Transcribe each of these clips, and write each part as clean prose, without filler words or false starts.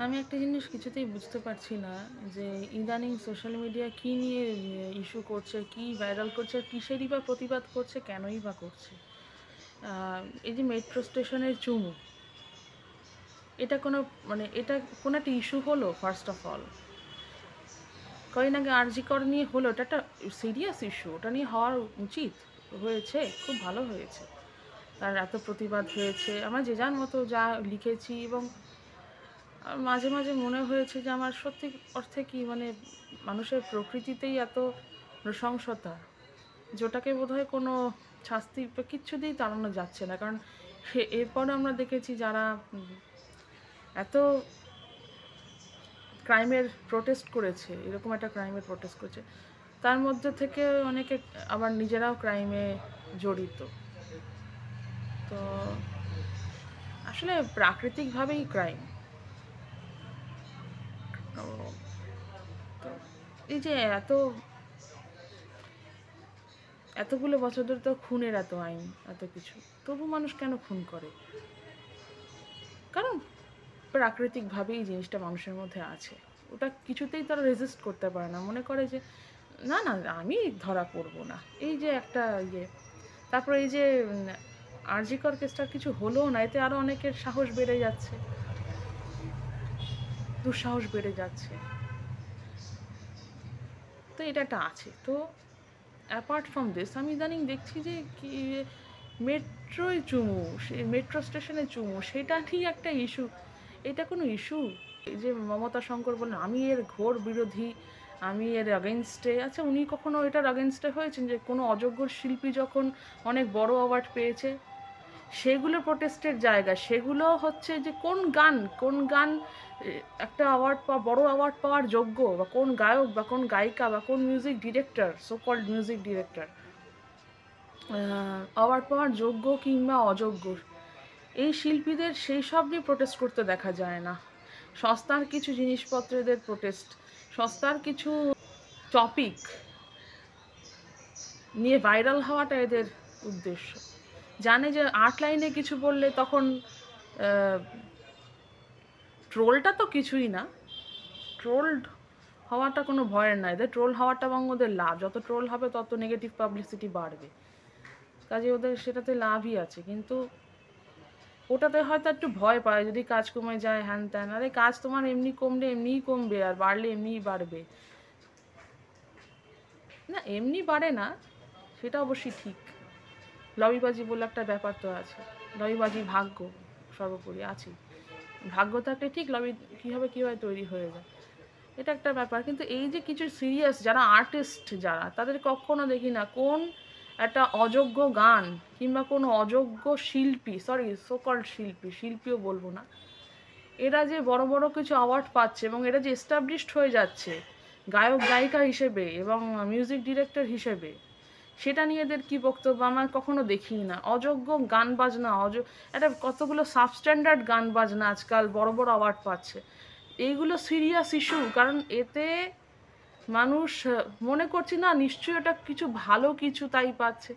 আমি একটা জিনিস কিছুতেই বুঝতে পারছি না যে ইদানিং সোশ্যাল মিডিয়া কী নিয়ে ইস্যু করছে, কী ভাইরাল করছে, আর কিসেরই বা প্রতিবাদ করছে, কেনই বা করছে। এই যে মেট্রো স্টেশনের চুমু, এটা কোনো এটা কোনো একটা ইস্যু হলো? ফার্স্ট অফ অল, কদিন আগে আরজি কর নিয়ে হলো, এটা একটা সিরিয়াস ইস্যু, ওটা নিয়ে হওয়ার উচিত হয়েছে, খুব ভালো হয়েছে। তার এত প্রতিবাদ হয়েছে, আমরা যে যার মতো যা লিখেছি, এবং মাঝে মাঝে মনে হয়েছে যে আমার সত্যি অর্থে কি মানুষের প্রকৃতিতেই এত নৃশংসতা, যেটাকে বোধহয় কোনো শাস্তি বা কিচ্ছু দিয়েই তাড়ানো যাচ্ছে না। কারণ এরপরে আমরা দেখেছি যারা এত ক্রাইমের প্রোটেস্ট করেছে, এরকম একটা ক্রাইমের প্রোটেস্ট করেছে, তার মধ্যে থেকে অনেকে আবার নিজেরাও ক্রাইমে জড়িত। তো আসলে প্রাকৃতিকভাবেই ক্রাইম। তো এই যে এতগুলো বছর ধরে তো খুনের এত আইন, এত কিছু, তবু মানুষ কেন খুন করে? কারণ প্রাকৃতিকভাবেই এই জিনিসটা মানুষের মধ্যে আছে, ওটা কিছুতেই তারা রেজিস্ট করতে পারে না, মনে করে যে না না আমি ধরা পড়বো না। এই যে একটা তারপরে এই যে আরজিকর কেসটার কিছু হলো না, এতে আরও অনেকের সাহস বেড়ে যাচ্ছে, দুঃসাহস বেড়ে যাচ্ছে। তো এটা একটা আছে। তো অ্যাপার্ট ফ্রম দিস, আমি ইদানিং দেখছি যে কি মেট্রোয় চুমু, সে মেট্রো স্টেশনে চুমু, সেটা নিয়ে একটা ইস্যু। এটা কোনো ইস্যু? এই যে মমতা শঙ্কর বললেন আমি এর ঘোর বিরোধী, আমি এর আগেনস্টে। আচ্ছা, উনি কখনো এটার আগেনস্টে হয়েছেন যে কোনো অযোগ্য শিল্পী যখন অনেক বড় অ্যাওয়ার্ড পেয়েছে, সেগুলো প্রোটেস্টের জায়গা? সেগুলো হচ্ছে যে কোন গান একটা অ্যাওয়ার্ড বড় অ্যাওয়ার্ড পাওয়ার যোগ্য, বা কোন গায়ক বা কোন গায়িকা বা কোন music director, so called music director award পাওয়ার যোগ্য কিংবা অযোগ্য, এই শিল্পীদের সেই সব নিয়ে প্রোটেস্ট করতে দেখা যায় না। সস্তার কিছু জিনিসপত্রেদের প্রোটেস্ট, সস্তার কিছু টপিক নিয়ে ভাইরাল হওয়াটা এদের উদ্দেশ্য। জানে যে আর্ট লাইনে কিছু বললে তখন ট্রোলটা তো কিছুই না, ট্রোলড হওয়াটা কোনো ভয়ের না, এদের ট্রোল হওয়াটা এবং ওদের লাভ, যত ট্রোল হবে তত নেগেটিভ পাবলিসিটি বাড়বে, কাজে ওদের সেটাতে লাভই আছে। কিন্তু ওটাতে হয়তো একটু ভয় পায়, যদি কাজ কমে যায় হ্যান ত্যান। আরে কাজ তোমার এমনি কমলে এমনিই কমবে, আর বাড়লে এমনিই বাড়বে। না, এমনি বাড়ে না, সেটা অবশ্যই ঠিক। লবিবাজি বলে একটা ব্যাপার তো আছে, লবিবাজি ভাগ্য সর্বোপরি আছে। ভাগ্য থাকলে ঠিক লবি কীভাবে তৈরি হয়ে যায়, এটা একটা ব্যাপার। কিন্তু এই যে কিছু সিরিয়াস যারা আর্টিস্ট, যারা, তাদের কখনো দেখি না কোন একটা অযোগ্য গান কিংবা কোনো অযোগ্য শিল্পী, সরি সো কল্ড শিল্পীও বলবো না, এরা যে বড় বড় কিছু অ্যাওয়ার্ড পাচ্ছে এবং এরা যে এস্টাবলিশড হয়ে যাচ্ছে গায়ক গায়িকা হিসেবে এবং মিউজিক ডিরেক্টর হিসেবে, সেটা নিয়ে এদের কী বক্তব্য আমার কখনো দেখিনি না। অযোগ্য গান বাজনা, একটা কতগুলো সাবস্ট্যান্ডার্ড গান বাজনা আজকাল বড় বড় অ্যাওয়ার্ড পাচ্ছে, এইগুলো সিরিয়াস ইস্যু। কারণ এতে মানুষ মনে করছি না নিশ্চয়ই এটা কিছু ভালো কিছু তাই পাচ্ছে,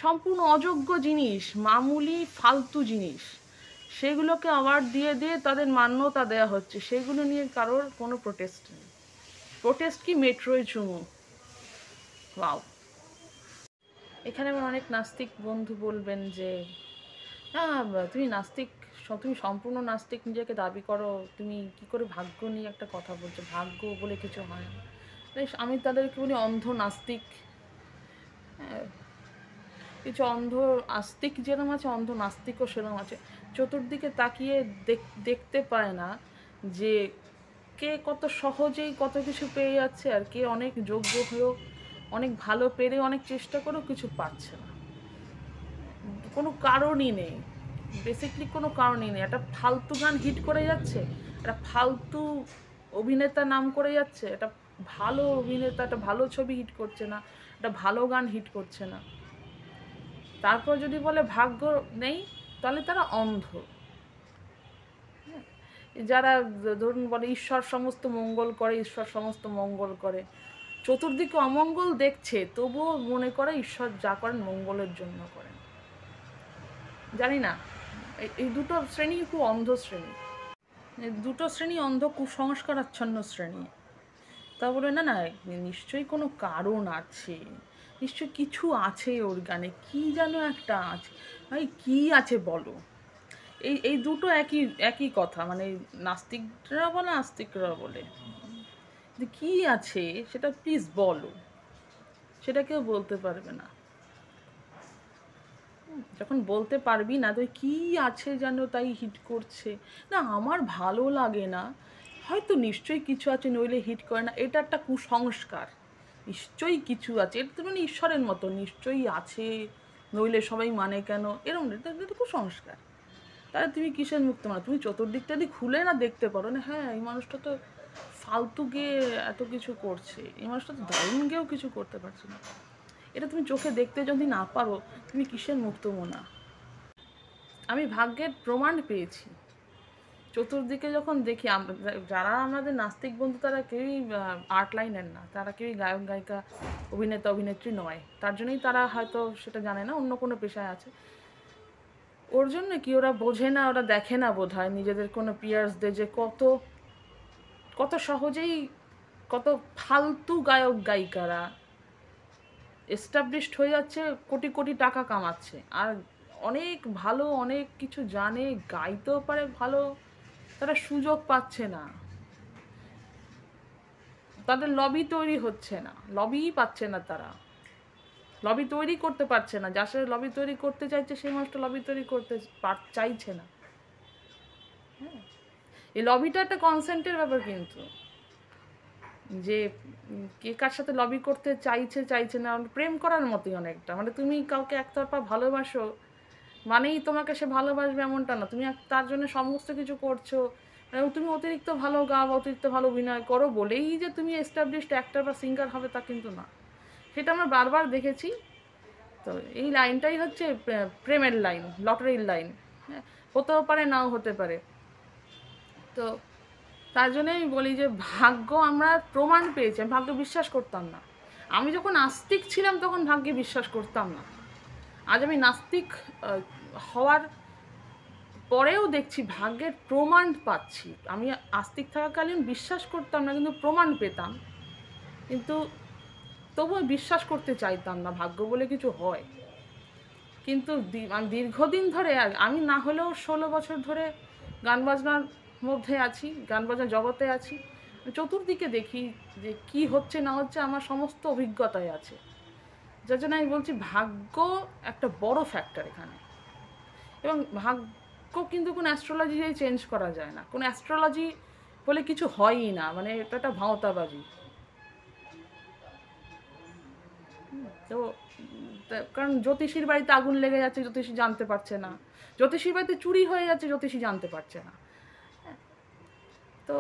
সম্পূর্ণ অযোগ্য জিনিস, মামুলি ফালতু জিনিস, সেগুলোকে অ্যাওয়ার্ড দিয়ে দিয়ে তাদের মান্যতা দেওয়া হচ্ছে, সেগুলো নিয়ে কারোর কোনো প্রোটেস্ট নেই। প্রোটেস্ট কি? মেট্রোয় চুমু। ওয়াও! এখানে আমার অনেক নাস্তিক বন্ধু বলবেন যে না, তুমি নাস্তিক, তুমি সম্পূর্ণ নাস্তিক নিজেকে দাবি করো, তুমি কি করে ভাগ্য নিয়ে একটা কথা বলছো? ভাগ্য বলে কিছু হয় না। আমি তাদেরকে বলি অন্ধ নাস্তিক। হ্যাঁ, কিছু অন্ধ আস্তিক যেরকম আছে, অন্ধ নাস্তিকও সেরকম আছে। চতুর্দিকে তাকিয়ে দেখতে পায় না যে কে কত সহজেই কত কিছু পেয়ে যাচ্ছে, আর কে অনেক যোগ্য হয়েও, অনেক ভালো পেরে, অনেক চেষ্টা করেও কিছু পাচ্ছে না। কোনো কারণই নেই, বেসিকলি কোনো কারণই নেই। একটা ফালতু গান হিট করে যাচ্ছে, একটা ফালতু অভিনেতা নাম করে যাচ্ছে, একটা ভালো অভিনেতা একটা ভালো ছবি হিট করছে না, একটা ভালো গান হিট করছে না। তারপর যদি বলে ভাগ্য নেই, তাহলে তারা অন্ধ। যারা ধরুন বলে ঈশ্বর সমস্ত মঙ্গল করে, ঈশ্বর সমস্ত মঙ্গল করে, চতুর্দিকে অমঙ্গল দেখছে তবুও মনে করে ঈশ্বর যা করেন মঙ্গলের জন্য করেন। জানি না, এই দুটো শ্রেণী খুব অন্ধ শ্রেণী। দুটো শ্রেণী অন্ধ, কুসংস্কারাচ্ছন্ন শ্রেণী। তা বলে না না, নিশ্চয়ই কোনো কারণ আছে, নিশ্চয়ই কিছু আছে ওর গানে, কী যেন একটা আছে। ভাই কী আছে বলো? এই এই দুটো একই একই কথা, মানে নাস্তিকরা বলে আস্তিকরা বলে, যে কী আছে সেটা প্লিজ বলো, সেটা কেউ বলতে পারবে না। যখন বলতে পারবি না তো কী আছে যেন তাই হিট করছে, না আমার ভালো লাগে না, হয়তো নিশ্চয়ই কিছু আছে নইলে হিট করে না, এটা একটা কুসংস্কার। নিশ্চয়ই কিছু আছে, এটা তো মানে ঈশ্বরের মতো, নিশ্চয়ই আছে নইলে সবাই মানে কেন, এরকম এটা এটা কুসংস্কার। তাহলে তুমি কিসের মুক্ত মানে, তুমি চতুর্দিকটা যদি খুলে না দেখতে পারো না, হ্যাঁ এই মানুষটা তো ফালতু গিয়ে এত কিছু করছে, এই মানুষটা তো দারুণ গিয়েও কিছু করতে পারছে না, এটা তুমি চোখে দেখতে যদি না পারো, তুমি কিসের মুক্ত মনা? আমি ভাগ্যের প্রমাণ পেয়েছি চতুর্দিকে যখন দেখি। আমরা যারা আমাদের নাস্তিক বন্ধু তারা কেউই আর্ট লাইনের না, তারা কেউই গায়ক গায়িকা অভিনেতা অভিনেত্রী নয়, তার জন্যই তারা হয়তো সেটা জানে না, অন্য কোনো পেশায় আছে। ওর জন্য কি ওরা বোঝে না, ওরা দেখে না বোধ হয় নিজেদের কোনো পিয়ার্সদের, যে কত কত সহজেই কত ফালতু গায়ক গায়িকারা এস্টাবলিশড হয়ে যাচ্ছে, কোটি কোটি টাকা কামাচ্ছে, আর অনেক ভালো অনেক কিছু জানে, গাইতেও পারে ভালো, তারা সুযোগ পাচ্ছে না, তাদের লবি তৈরি হচ্ছে না, লবিই পাচ্ছে না, তারা লবি তৈরি করতে পারছে না, যার সাথে লবি তৈরি করতে চাইছে সেই মানুষটা লবি তৈরি করতে চাইছে না। হ্যাঁ, এই লবিটা একটা কনসেন্টের ব্যাপার কিন্তু, যে কে কার সাথে লবি করতে চাইছে চাইছে না, প্রেম করার মতোই অনেকটা, মানে তুমি কাউকে একতরফা ভালোবাসো মানেই তোমাকে সে ভালোবাসবে এমনটা না, তুমি তার জন্য সমস্ত কিছু করছো, এবং তুমি অতিরিক্ত ভালো গাও অতিরিক্ত ভালো অভিনয় করো বলেই যে তুমি এস্টাবলিশড অ্যাক্টর বা সিঙ্গার হবে তা কিন্তু না। সেটা আমরা বারবার দেখেছি। তো এই লাইনটাই হচ্ছে প্রেমের লাইন, লটারির লাইন। হ্যাঁ, হতেও পারে নাও হতে পারে। তো তার জন্যই আমি বলি যে ভাগ্য আমরা প্রমাণ পেয়েছি, আমি ভাগ্যে বিশ্বাস করতাম না। আমি যখন আস্তিক ছিলাম তখন ভাগ্যে বিশ্বাস করতাম না। আজ আমি নাস্তিক হওয়ার পরেও দেখছি ভাগ্যের প্রমাণ পাচ্ছি। আমি আস্তিক থাকাকালীন বিশ্বাস করতাম না, কিন্তু প্রমাণ পেতাম, কিন্তু তবুও বিশ্বাস করতে চাইতাম না ভাগ্য বলে কিছু হয়। কিন্তু আমি দীর্ঘদিন ধরে, আমি না হলেও 16 বছর ধরে গান বাজনার মধ্যে আছি, গান বাজনার জগতে আছি, চতুর্দিকে দেখি যে কি হচ্ছে না হচ্ছে, আমার সমস্ত অভিজ্ঞতায় আছে। যার জন্য আমি বলছি ভাগ্য একটা বড় ফ্যাক্টর এখানে, এবং ভাগ্য কিন্তু কোনো অ্যাস্ট্রোলজি দিয়ে চেঞ্জ করা যায় না, কোনো অ্যাস্ট্রোলজি বলে কিছু হয়ই না, মানে এটা একটা ভাঁওতাবাজি। তো কারণ জ্যোতিষীর বাড়িতে আগুন লেগে যাচ্ছে, জ্যোতিষী জানতে পারছে না, জ্যোতিষীর বাড়িতে চুরি হয়ে যাচ্ছে, জ্যোতিষী জানতে পারছে না। তো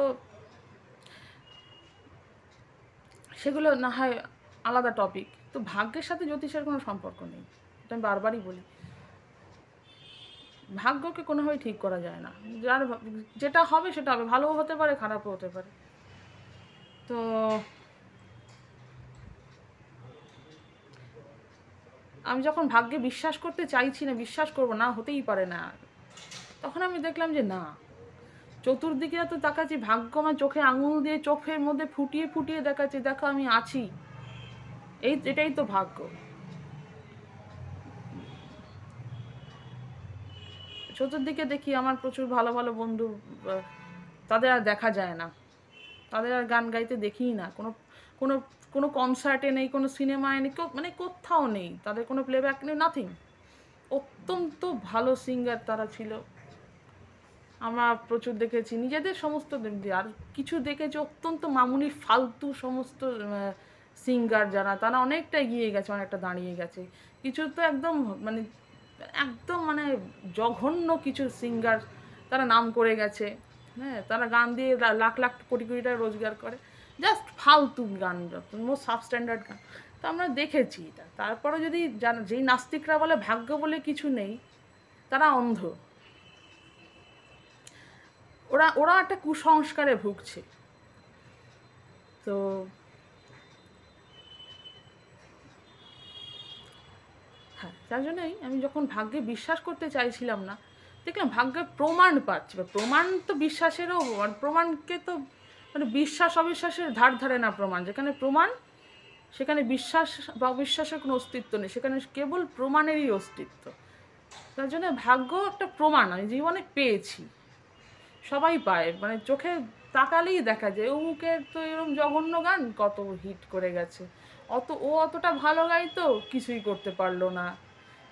সেগুলো না হয় আলাদা টপিক, তো ভাগ্যের সাথে জ্যোতিষের কোনো সম্পর্ক নেই, এটা আমি বারবারই বলি। ভাগ্যকে কোনোভাবেই ঠিক করা যায় না, যার যেটা হবে সেটা হবে, ভালোও হতে পারে খারাপও হতে পারে। তো আমি যখন ভাগ্যে বিশ্বাস করতে চাইছি না, বিশ্বাস করবো না, হতেই পারে না, তখন আমি দেখলাম যে না, চতুর্দিকে এত তাকাচ্ছি, ভাগ্য আমার চোখে আঙুল দিয়ে চোখের মধ্যে ফুটিয়ে ফুটিয়ে দেখাচ্ছে, দেখো আমি আছি, এটাই তো ভাগ্য। চতুর্দিকে দেখি আমার প্রচুর ভালো ভালো বন্ধু, তাদের আর দেখা যায় না, তাদের আর গান গাইতে দেখিই না, কোনো কোনো কোনো কনসার্টে নেই, কোনো সিনেমায় নেই, মানে কোথাও নেই, তাদের কোনো প্লেব্যাক নেই, নাথিং। অত্যন্ত ভালো সিঙ্গার তারা ছিল, আমরা প্রচুর দেখেছি, নিজেদের সমস্ত আর কিছু দেখেছি অত্যন্ত মামুনি ফালতু সমস্ত সিঙ্গার যারা, তারা অনেকটা এগিয়ে গেছে, অনেকটা দাঁড়িয়ে গেছে। কিছু তো একদম মানে একদম মানে জঘন্য কিছু সিঙ্গার, তারা নাম করে গেছে। হ্যাঁ, তারা গান দিয়ে লাখ লাখ কোটি কোটি টাকা রোজগার করে, জাস্ট ফালতু গান, মোস্ট সাবস্ট্যান্ডার্ড গান। তো আমরা দেখেছি এটা। তারপরে যদি যেই নাস্তিকরা বলে ভাগ্য বলে কিছু নেই, তারা অন্ধ, ওরা ওরা একটা কুসংস্কারে ভুগছে। তো হ্যাঁ, যার জন্যই আমি যখন ভাগ্যে বিশ্বাস করতে চাইছিলাম না, দেখলাম ভাগ্যের প্রমাণ পাচ্ছে, বা প্রমাণ তো বিশ্বাসেরও, প্রমাণকে তো মানে বিশ্বাস অবিশ্বাসের ধার ধারে না প্রমাণ। যেখানে প্রমাণ সেখানে বিশ্বাস বা অবিশ্বাসের কোনো অস্তিত্ব নেই, সেখানে কেবল প্রমাণেরই অস্তিত্ব। তার জন্য ভাগ্য একটা প্রমাণ আমি জীবনে পেয়েছি, সবাই পায়, মানে চোখে তাকালেই দেখা যায় অমুকের তো এরকম জঘন্য গান কত হিট করে গেছে, অতটা ভালো গাইতো কিছুই করতে পারলো না,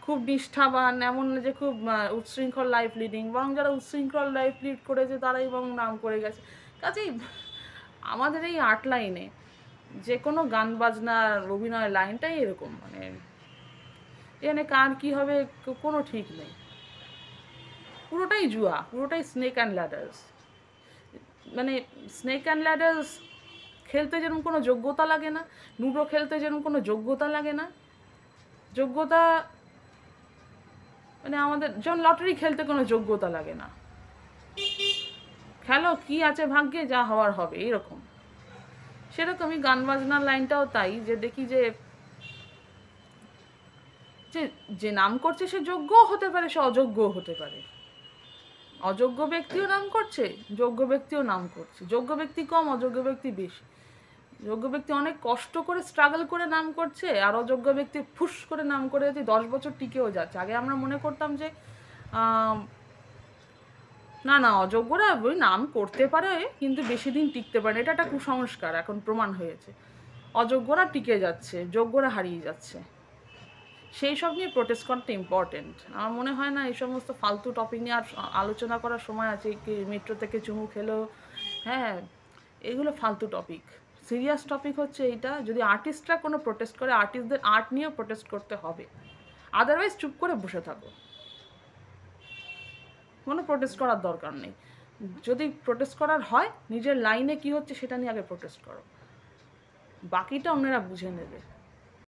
খুব নিষ্ঠাবান, এমন না যে খুব উচ্ছৃঙ্খল লাইফ লিডিং, বরং যারা উচ্ছৃঙ্খল লাইফ লিড করেছে তারাই বরং নাম করে গেছে। কাজেই আমাদের এই আর্ট লাইনে যে কোনো গান বাজনার অভিনয় লাইনটাই এরকম, মানে এখানে কার কী হবে কোনো ঠিক নেই, পুরোটাই জুয়া, পুরোটাই স্নেক অ্যান্ড ল্যাডার্স। মানে স্নেক অ্যান্ড ল্যাডার্স খেলতে যেরকম কোনো যোগ্যতা লাগে না, লুডো খেলতে যেরকম কোনো যোগ্যতা লাগে না, যোগ্যতা মানে আমাদের যেমন লটারি খেলতে কোনো যোগ্যতা লাগে না, খেলো কি আছে ভাগ্যে, যা হওয়ার হবে এরকম। সেরকমই গান বাজনার লাইনটাও তাই, যে দেখি যে যে যে নাম করছে সে যোগ্যও হতে পারে, সে অযোগ্যও হতে পারে। অযোগ্য ব্যক্তিও নাম করছে, যোগ্য ব্যক্তিও নাম করছে। যোগ্য ব্যক্তি কম, অযোগ্য ব্যক্তি বেশি। যোগ্য ব্যক্তি অনেক কষ্ট করে স্ট্রাগল করে নাম করছে, আর অযোগ্য ব্যক্তি ফুস করে নাম করে যাচ্ছে, 10 বছর টিকেও যাচ্ছে। আগে আমরা মনে করতাম যে না না অযোগ্যরা ওই নাম করতে পারে কিন্তু বেশি দিন টিকতে পারে, এটা একটা কুসংস্কার, এখন প্রমাণ হয়েছে। অযোগ্যরা টিকে যাচ্ছে, যোগ্যরা হারিয়ে যাচ্ছে। সেই সব নিয়ে প্রোটেস্ট করাটা ইম্পর্টেন্ট। আমার মনে হয় না এই সমস্ত ফালতু টপিক নিয়ে আর আলোচনা করার সময় আছে। কি মেট্রো থেকে চুমু খেলো, হ্যাঁ এগুলো ফালতু টপিক। সিরিয়াস টপিক হচ্ছে এইটা, যদি আর্টিস্টরা কোনো প্রোটেস্ট করে, আর্টিস্টদের আর্ট নিয়েও প্রোটেস্ট করতে হবে, আদারওয়াইজ চুপ করে বসে থাকো, কোনো প্রোটেস্ট করার দরকার নেই। যদি প্রোটেস্ট করার হয় নিজের লাইনে কি হচ্ছে সেটা নিয়ে আগে প্রোটেস্ট করো, বাকিটা অন্যরা বুঝে নেবে।